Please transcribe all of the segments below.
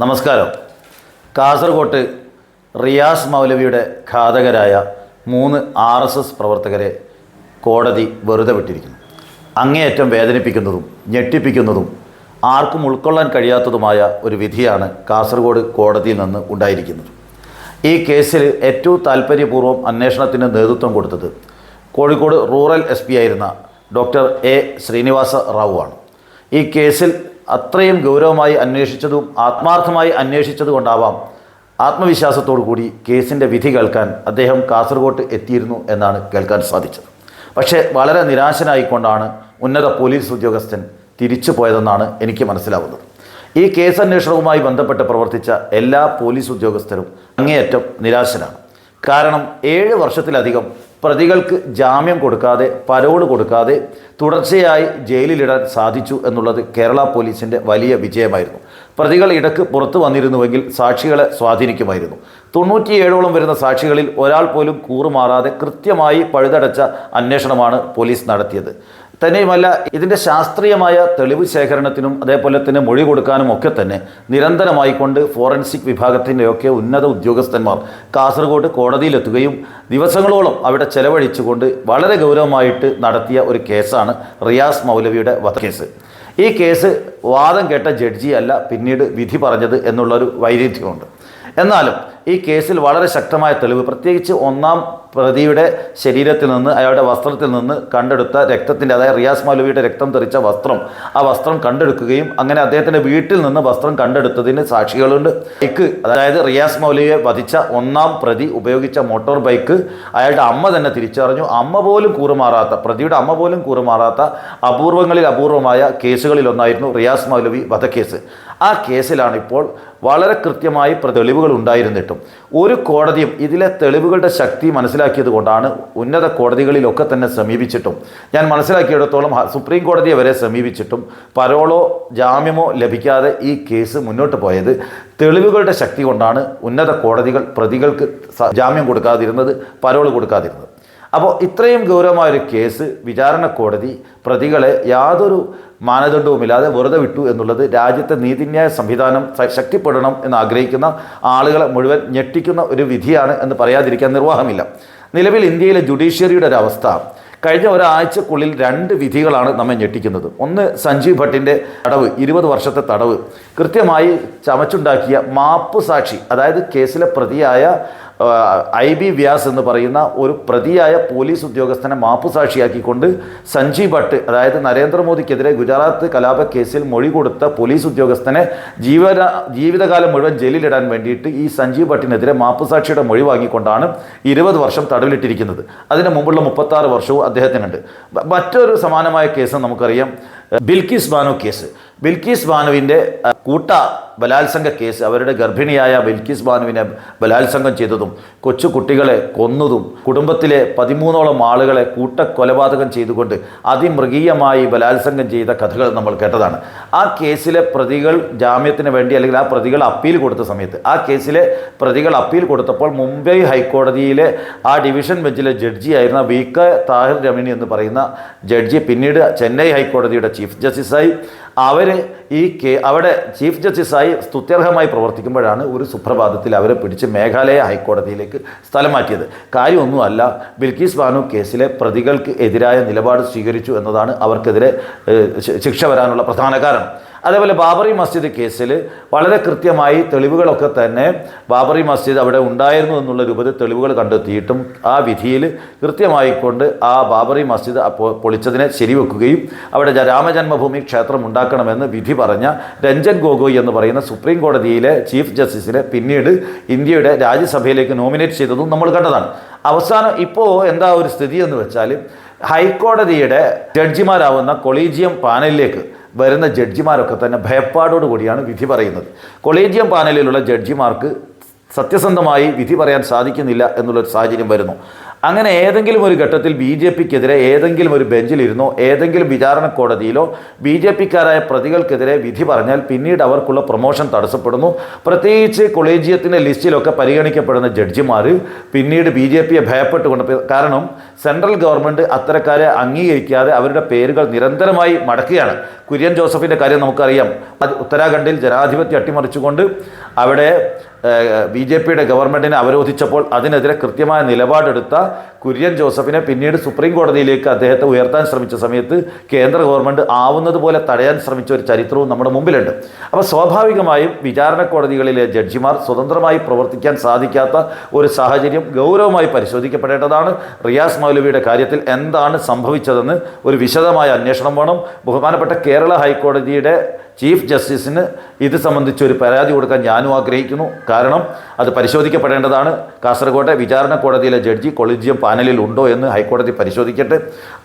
നമസ്കാരം. കാസർഗോട്ട് റിയാസ് മൗലവിയുടെ ഘാതകരായ 3 RSS പ്രവർത്തകരെ കോടതി വെറുതെ വിട്ടിരിക്കുന്നു. അങ്ങേയറ്റം വേദനിപ്പിക്കുന്നതും ഞെട്ടിപ്പിക്കുന്നതും ആർക്കും ഉൾക്കൊള്ളാൻ കഴിയാത്തതുമായ ഒരു വിധിയാണ് കാസർഗോഡ് കോടതിയിൽ നിന്ന് ഉണ്ടായിരിക്കുന്നത്. ഈ കേസിൽ ഏറ്റവും താൽപ്പര്യപൂർവ്വം അന്വേഷണത്തിന് നേതൃത്വം കൊടുത്തത് കോഴിക്കോട് റൂറൽ SP ആയിരുന്ന ഡോക്ടർ A ശ്രീനിവാസ റാവു ആണ്. ഈ കേസിൽ അത്രയും ഗൗരവമായി അന്വേഷിച്ചതും ആത്മാർത്ഥമായി അന്വേഷിച്ചതുകൊണ്ടാവാം ആത്മവിശ്വാസത്തോടു കൂടി കേസിൻ്റെ വിധി കേൾക്കാൻ അദ്ദേഹം കാസർഗോട്ട് എത്തിയിരുന്നു എന്നാണ് കേൾക്കാൻ സാധിച്ചത്. പക്ഷേ വളരെ നിരാശനായിക്കൊണ്ടാണ് ഉന്നത പോലീസ് ഉദ്യോഗസ്ഥൻ തിരിച്ചു പോയതെന്നാണ് എനിക്ക് മനസ്സിലാവുന്നത്. ഈ കേസ് അന്വേഷണവുമായി ബന്ധപ്പെട്ട് പ്രവർത്തിച്ച എല്ലാ പോലീസ് ഉദ്യോഗസ്ഥരും അങ്ങേയറ്റം നിരാശരാണ്. കാരണം 7 വർഷത്തിലധികം പ്രതികൾക്ക് ജാമ്യം കൊടുക്കാതെ പരോൾ കൊടുക്കാതെ തുടർച്ചയായി ജയിലിലിടാൻ സാധിച്ചു എന്നുള്ളത് കേരള പോലീസിൻ്റെ വലിയ വിജയമായിരുന്നു. പ്രതികൾ ഇടയ്ക്ക് പുറത്തു വന്നിരുന്നുവെങ്കിൽ സാക്ഷികളെ സ്വാധീനിക്കുമായിരുന്നു. 97ഓളം വരുന്ന സാക്ഷികളിൽ ഒരാൾ പോലും കൂറുമാറാതെ കൃത്യമായി പഴുതടച്ച അന്വേഷണമാണ് പോലീസ് നടത്തിയത്. തന്നെയുമല്ല, ഇതിൻ്റെ ശാസ്ത്രീയമായ തെളിവ് ശേഖരണത്തിനും അതേപോലെ തന്നെ മൊഴി കൊടുക്കാനും ഒക്കെ തന്നെ നിരന്തരമായിക്കൊണ്ട് ഫോറൻസിക് വിഭാഗത്തിൻ്റെയൊക്കെ ഉന്നത ഉദ്യോഗസ്ഥന്മാർ കാസർഗോഡ് കോടതിയിലെത്തുകയും ദിവസങ്ങളോളം അവിടെ ചെലവഴിച്ചുകൊണ്ട് വളരെ ഗൗരവമായിട്ട് നടത്തിയ ഒരു കേസാണ് റിയാസ് മൗലവിയുടെ വധക്കേസ്. ഈ കേസ് വാദം കേട്ട ജഡ്ജിയല്ല പിന്നീട് വിധി പറഞ്ഞത് എന്നുള്ളൊരു വൈരുദ്ധ്യമുണ്ട്. എന്നാലും ഈ കേസിൽ വളരെ ശക്തമായ തെളിവ്, പ്രത്യേകിച്ച് 1-ാം പ്രതിയുടെ ശരീരത്തിൽ നിന്ന് അയാളുടെ വസ്ത്രത്തിൽ നിന്ന് കണ്ടെടുത്ത രക്തത്തിൻ്റെ, അതായത് റിയാസ് മൗലവിയുടെ രക്തം തെറിച്ച വസ്ത്രം, ആ വസ്ത്രം കണ്ടെടുക്കുകയും അങ്ങനെ അദ്ദേഹത്തിൻ്റെ വീട്ടിൽ നിന്ന് വസ്ത്രം കണ്ടെടുത്തതിന് സാക്ഷികളുണ്ട്. ബൈക്ക്, അതായത് റിയാസ് മൗലവിയെ വധിച്ച 1-ാം പ്രതി ഉപയോഗിച്ച മോട്ടോർ ബൈക്ക് അയാളുടെ അമ്മ തന്നെ തിരിച്ചറിഞ്ഞു. പ്രതിയുടെ അമ്മ പോലും കൂറുമാറാത്ത അപൂർവങ്ങളിൽ അപൂർവമായ കേസുകളിലൊന്നായിരുന്നു റിയാസ് മൗലവി വധക്കേസ്. ആ കേസിലാണ് ഇപ്പോൾ വളരെ കൃത്യമായി തെളിവുകൾ ഉണ്ടായിരുന്നിട്ടും ഒരു കോടതിയും ഇതിലെ തെളിവുകളുടെ ശക്തി മനസ്സിലാക്കിയത് കൊണ്ടാണ് ഉന്നത കോടതികളിലൊക്കെ തന്നെ സമീപിച്ചിട്ടും, ഞാൻ മനസ്സിലാക്കിയിടത്തോളം സുപ്രീം കോടതിയെ വരെ സമീപിച്ചിട്ടും പരോളോ ജാമ്യമോ ലഭിക്കാതെ ഈ കേസ് മുന്നോട്ട് പോയത് തെളിവുകളുടെ ശക്തി കൊണ്ടാണ്. ഉന്നത കോടതികൾ പ്രതികൾക്ക് ജാമ്യം കൊടുക്കാതിരുന്നത്, പരോൾ കൊടുക്കാതിരുന്നത്. അപ്പോൾ ഇത്രയും ഗൗരവമായൊരു കേസ് വിചാരണ കോടതി പ്രതികളെ യാതൊരു മാനദണ്ഡവുമില്ലാതെ വെറുതെ വിട്ടു എന്നുള്ളത് രാജ്യത്തെ നീതിന്യായ സംവിധാനം ശക്തിപ്പെടണം എന്ന് ആഗ്രഹിക്കുന്ന ആളുകളെ മുഴുവൻ ഞെട്ടിക്കുന്ന ഒരു വിധിയാണ് എന്ന് പറയാതിരിക്കാൻ നിർവാഹമില്ല. നിലവിൽ ഇന്ത്യയിലെ ജുഡീഷ്യറിയുടെ ഒരു അവസ്ഥ കഴിഞ്ഞ ഒരാഴ്ചക്കുള്ളിൽ 2 വിധികളാണ് നമ്മെ ഞെട്ടിക്കുന്നത്. ഒന്ന്, സഞ്ജീവ് ഭട്ടിൻ്റെ തടവ്, 20 വർഷത്തെ തടവ്. കൃത്യമായി ചമച്ചുണ്ടാക്കിയ മാപ്പ് സാക്ഷി, അതായത് കേസിലെ പ്രതിയായ IB വ്യാസ് എന്ന് പറയുന്ന ഒരു പ്രതിയായ പോലീസ് ഉദ്യോഗസ്ഥനെ മാപ്പുസാക്ഷിയാക്കിക്കൊണ്ട് സഞ്ജീവ് ഭട്ട്, അതായത് നരേന്ദ്രമോദിക്കെതിരെ ഗുജറാത്ത് കലാപ കേസിൽ മൊഴി കൊടുത്ത പോലീസ് ഉദ്യോഗസ്ഥനെ ജീവിതകാലം മുഴുവൻ ജയിലിലിടാൻ വേണ്ടിയിട്ട് ഈ സഞ്ജീവ് ഭട്ടിനെതിരെ മാപ്പുസാക്ഷിയുടെ മൊഴി വാങ്ങിക്കൊണ്ടാണ് 20 വർഷം തടവിലിട്ടിരിക്കുന്നത്. അതിന് മുമ്പുള്ള 36 വർഷവും അദ്ദേഹത്തിനുണ്ട്. മറ്റൊരു സമാനമായ കേസ് നമുക്കറിയാം, ബിൽക്കിസ് ബാനു കേസ്. ബിൽക്കിസ് ബാനുവിൻ്റെ കൂട്ട ബലാത്സംഗ കേസ്, അവരുടെ ഗർഭിണിയായ ബിൽക്കിസ് ബാനുവിനെ ബലാത്സംഗം ചെയ്തതും കൊച്ചു കുട്ടികളെ കൊന്നതും കുടുംബത്തിലെ 13ഓളം ആളുകളെ കൊലപാതകം ചെയ്തുകൊണ്ട് അതിമൃഗീയമായി ബലാത്സംഗം ചെയ്ത കഥകൾ നമ്മൾ കേട്ടതാണ്. ആ കേസിലെ പ്രതികൾ ജാമ്യത്തിന് വേണ്ടി, അല്ലെങ്കിൽ ആ പ്രതികൾ അപ്പീൽ കൊടുത്ത സമയത്ത്, ആ കേസിലെ പ്രതികൾ അപ്പീൽ കൊടുത്തപ്പോൾ മുംബൈ ഹൈക്കോടതിയിലെ ആ ഡിവിഷൻ ബെഞ്ചിലെ ജഡ്ജിയായിരുന്ന VK താഹിർ രമണി എന്ന് പറയുന്ന ജഡ്ജി പിന്നീട് ചെന്നൈ ഹൈക്കോടതിയുടെ ചീഫ് ജസ്റ്റിസായി, അവിടെ ചീഫ് ജസ്റ്റിസായി സ്തുത്യർഹമായി പ്രവർത്തിക്കുമ്പോഴാണ് ഒരു സുപ്രഭാതത്തിൽ അവരെ പിടിച്ച് മേഘാലയ ഹൈക്കോടതിയിലേക്ക് സ്ഥലം മാറ്റിയത്. കാര്യമൊന്നുമല്ല, ബിൽക്കിസ് ബാനു കേസിലെ പ്രതികൾക്ക് എതിരായ നിലപാട് സ്വീകരിച്ചു എന്നതാണ് അവർക്കെതിരെ ശിക്ഷ വരാനുള്ള പ്രധാന കാരണം. അതേപോലെ ബാബറി മസ്ജിദ് കേസിൽ വളരെ കൃത്യമായി തെളിവുകളൊക്കെ തന്നെ ബാബറി മസ്ജിദ് അവിടെ ഉണ്ടായിരുന്നു എന്നുള്ള രൂപത്തിൽ തെളിവുകൾ കണ്ടെത്തിയിട്ടും ആ വിധിയിൽ കൃത്യമായിക്കൊണ്ട് ആ ബാബറി മസ്ജിദ് പൊളിച്ചതിനെ ശരിവെക്കുകയും അവിടെ രാമജന്മഭൂമി ക്ഷേത്രം ഉണ്ടാക്കണമെന്ന് വിധി പറഞ്ഞ രഞ്ജൻ ഗൊഗോയ് എന്ന് പറയുന്ന സുപ്രീം കോടതിയിലെ ചീഫ് ജസ്റ്റിസിനെ പിന്നീട് ഇന്ത്യയുടെ രാജ്യസഭയിലേക്ക് നോമിനേറ്റ് ചെയ്തതും നമ്മൾ കണ്ടതാണ്. അവസാനം ഇപ്പോൾ എന്താ ഒരു സ്ഥിതി എന്ന് വെച്ചാൽ, ഹൈക്കോടതിയുടെ ജഡ്ജിമാരാവുന്ന കൊളീജിയം പാനലിലേക്ക് വരുന്ന ജഡ്ജിമാരൊക്കെ തന്നെ ഭയപ്പാടോടുകൂടിയാണ് വിധി പറയുന്നത്. കൊളീജിയം പാനലിലുള്ള ജഡ്ജിമാർക്ക് സത്യസന്ധമായി വിധി പറയാൻ സാധിക്കുന്നില്ല എന്നുള്ളൊരു സാഹചര്യം വരുന്നു. അങ്ങനെ ഏതെങ്കിലും ഒരു ഘട്ടത്തിൽ ബി ജെ പിക്കെതിരെ ഏതെങ്കിലും ഒരു ബെഞ്ചിലിരുന്നോ ഏതെങ്കിലും വിചാരണ കോടതിയിലോ ബി ജെ പിക്കാരായ പ്രതികൾക്കെതിരെ വിധി പറഞ്ഞാൽ പിന്നീട് അവർക്കുള്ള പ്രൊമോഷൻ തടസ്സപ്പെടുന്നു. പ്രത്യേകിച്ച് കൊളീജിയത്തിൻ്റെ ലിസ്റ്റിലൊക്കെ പരിഗണിക്കപ്പെടുന്ന ജഡ്ജിമാർ പിന്നീട് ബി ജെ പിയെ ഭയപ്പെട്ടുകൊണ്ട്, കാരണം സെൻട്രൽ ഗവൺമെൻറ് അത്തരക്കാരെ അംഗീകരിക്കാതെ അവരുടെ പേരുകൾ നിരന്തരമായി മടക്കുകയാണ്. കുര്യൻ ജോസഫിൻ്റെ കാര്യം നമുക്കറിയാം. ഉത്തരാഖണ്ഡിൽ ജനാധിപത്യം അട്ടിമറിച്ചുകൊണ്ട് അവിടെ ബി ജെ പിയുടെ ഗവൺമെൻറ്റിനെ അവരോധിച്ചപ്പോൾ അതിനെതിരെ കൃത്യമായ നിലപാടെടുത്ത കുര്യൻ ജോസഫിനെ പിന്നീട് സുപ്രീം കോടതിയിലേക്ക് അദ്ദേഹത്തെ ഉയർത്താൻ ശ്രമിച്ച സമയത്ത് കേന്ദ്ര ഗവൺമെൻറ് ആവുന്നത് പോലെ തടയാൻ ശ്രമിച്ച ഒരു ചരിത്രവും നമ്മുടെ മുമ്പിലുണ്ട്. അപ്പോൾ സ്വാഭാവികമായും വിചാരണ കോടതികളിലെ ജഡ്ജിമാർ സ്വതന്ത്രമായി പ്രവർത്തിക്കാൻ സാധിക്കാത്ത ഒരു സാഹചര്യം ഗൗരവമായി പരിശോധിക്കപ്പെടേണ്ടതാണ്. റിയാസ് മൗലവിയുടെ കാര്യത്തിൽ എന്താണ് സംഭവിച്ചതെന്ന് ഒരു വിശദമായ അന്വേഷണം വേണം. ബഹുമാനപ്പെട്ട കേരള ഹൈക്കോടതിയുടെ ചീഫ് ജസ്റ്റിസിന് ഇത് സംബന്ധിച്ചൊരു പരാതി കൊടുക്കാൻ ഞാനും ആഗ്രഹിക്കുന്നു. കാരണം അത് പരിശോധിക്കപ്പെടേണ്ടതാണ്. കാസർഗോട്ടെ വിചാരണ കോടതിയിലെ ജഡ്ജി കൊളീജിയം പാനലിൽ ഉണ്ടോ എന്ന് ഹൈക്കോടതി പരിശോധിക്കട്ടെ.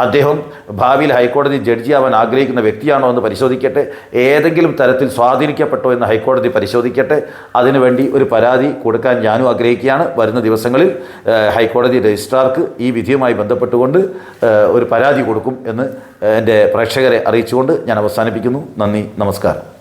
അദ്ദേഹം ഭാവിയിൽ ഹൈക്കോടതി ജഡ്ജിയാവാൻ ആഗ്രഹിക്കുന്ന വ്യക്തിയാണോ എന്ന് പരിശോധിക്കട്ടെ. ഏതെങ്കിലും തരത്തിൽ സ്വാധീനിക്കപ്പെട്ടോ എന്ന് ഹൈക്കോടതി പരിശോധിക്കട്ടെ. അതിനുവേണ്ടി ഒരു പരാതി കൊടുക്കാൻ ഞാനും ആഗ്രഹിക്കുകയാണ്. വരുന്ന ദിവസങ്ങളിൽ ഹൈക്കോടതി രജിസ്ട്രാർക്ക് ഈ വിധിയുമായി ബന്ധപ്പെട്ടുകൊണ്ട് ഒരു പരാതി കൊടുക്കും എന്ന് എൻ്റെ പ്രേക്ഷകരെ അറിയിച്ചുകൊണ്ട് ഞാൻ അവസാനിപ്പിക്കുന്നു. നന്ദി, നമസ്കാരം.